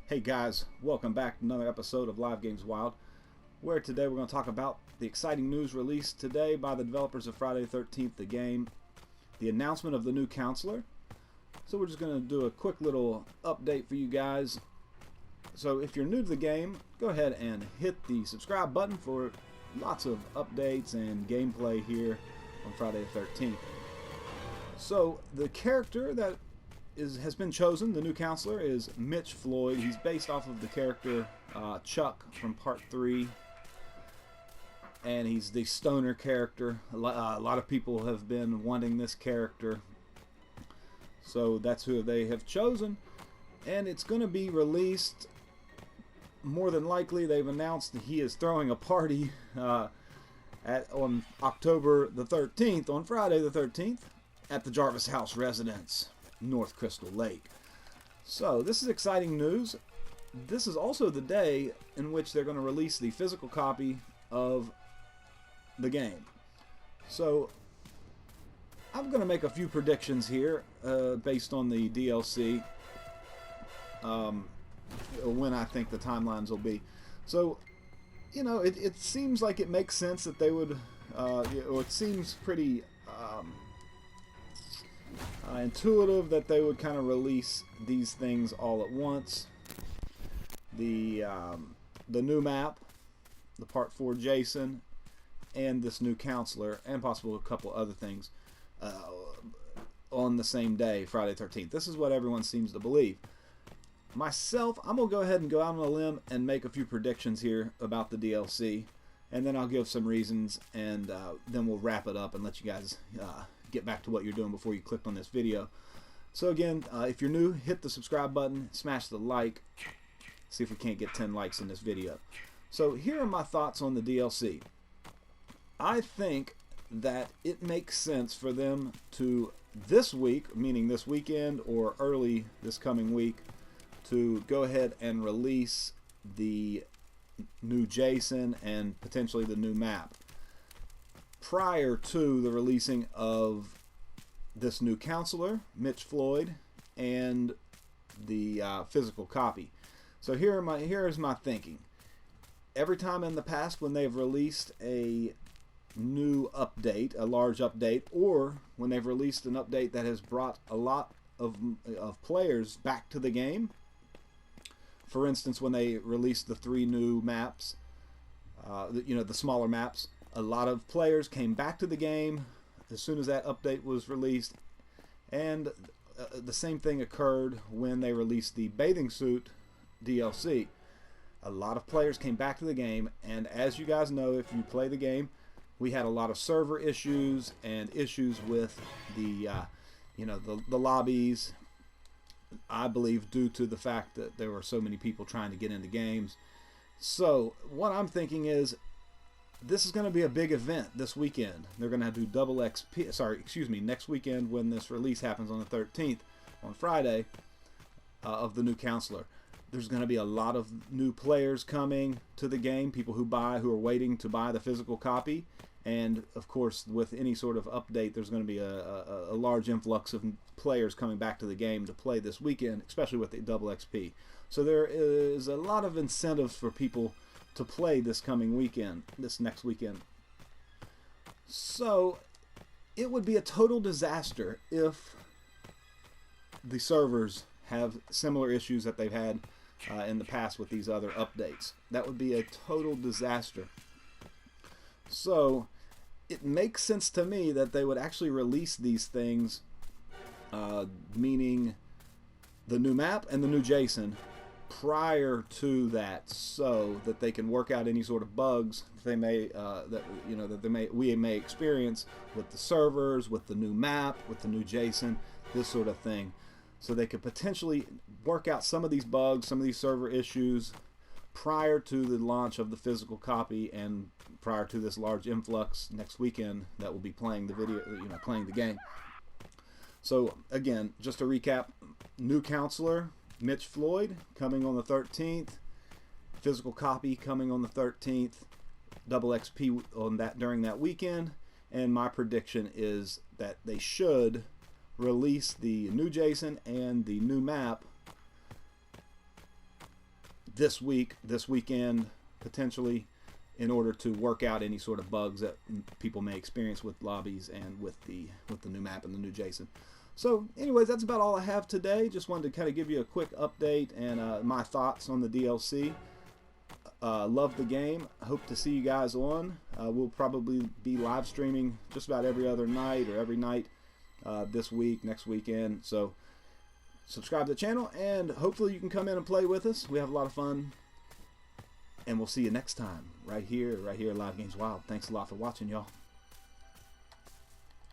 Hey guys, welcome back to another episode of LiveGames Wild, where today we're going to talk about the exciting news released today by the developers of Friday the 13th, the game, the announcement of the new counselor. So we're just going to do a quick little update for you guys. So if you're new to the game, go ahead and hit the subscribe button for lots of updates and gameplay here on Friday the 13th. So the character that has been chosen, the new counselor, is Mitch Floyd. He's based off of the character Chuck from Part 3, and he's the stoner character. A lot of people have been wanting this character, so that's who they have chosen, and it's going to be released. More than likely, they've announced that he is throwing a party on October the 13th, on Friday the 13th, at the Jarvis House residence, North Crystal Lake. So this is exciting news. This is also the day in which they're going to release the physical copy of the game. So I'm going to make a few predictions here based on the DLC, when I think the timelines will be. So, you know, it seems like it makes sense that they would, or it seems pretty intuitive that they would kind of release these things all at once. The new map, the Part 4 Jason, and this new counselor, and possibly a couple other things on the same day, Friday the 13th. This is what everyone seems to believe. Myself, I'm going to go ahead and go out on a limb and make a few predictions here about the DLC, and then I'll give some reasons, and then we'll wrap it up and let you guys get back to what you're doing before you clicked on this video. So again, if you're new, hit the subscribe button, smash the like, see if we can't get 10 likes in this video. So here are my thoughts on the DLC. I think that it makes sense for them to, this week, meaning this weekend or early this coming week, to go ahead and release the new Jason and potentially the new map prior to the releasing of this new counselor, Mitch Floyd, and the physical copy. So here's my thinking. Every time in the past when they've released a new update, a large update, or when they've released an update that has brought a lot of players back to the game, for instance, when they released the 3 new maps, the smaller maps, a lot of players came back to the game as soon as that update was released, and the same thing occurred when they released the bathing suit DLC. A lot of players came back to the game, and as you guys know, if you play the game, we had a lot of server issues and issues with the lobbies. I believe due to the fact that there were so many people trying to get into games. So what I'm thinking is, this is going to be a big event this weekend. They're going to do double XP. Sorry, excuse me. Next weekend, when this release happens on the 13th, on Friday, of the new counselor, there's going to be a lot of new players coming to the game. People who are waiting to buy the physical copy, and of course, with any sort of update, there's going to be a large influx of players coming back to the game to play this weekend, especially with the double XP. So there is a lot of incentives for people to play this coming weekend, this next weekend. So it would be a total disaster if the servers have similar issues that they've had in the past with these other updates. That would be a total disaster. So it makes sense to me that they would actually release these things, meaning the new map and the new Jason, prior to that, so that they can work out any sort of bugs they may we may experience with the servers, with the new map, with the new Jason, this sort of thing. So they could potentially work out some of these bugs, some of these server issues prior to the launch of the physical copy and prior to this large influx next weekend that will be playing the game. So again, just to recap, new counselor Mitch Floyd coming on the 13th, physical copy coming on the 13th, double XP on that during that weekend, and my prediction is that they should release the new Jason and the new map this weekend, potentially, in order to work out any sort of bugs that people may experience with lobbies and with the new map and the new JSON. So anyways, that's about all I have today. Just wanted to kind of give you a quick update and my thoughts on the DLC. Love the game. Hope to see you guys on. We'll probably be live streaming just about every other night or every night this week, next weekend. So subscribe to the channel, and hopefully you can come in and play with us. We have a lot of fun, and we'll see you next time right here at LiveGames Wild. Thanks a lot for watching, y'all.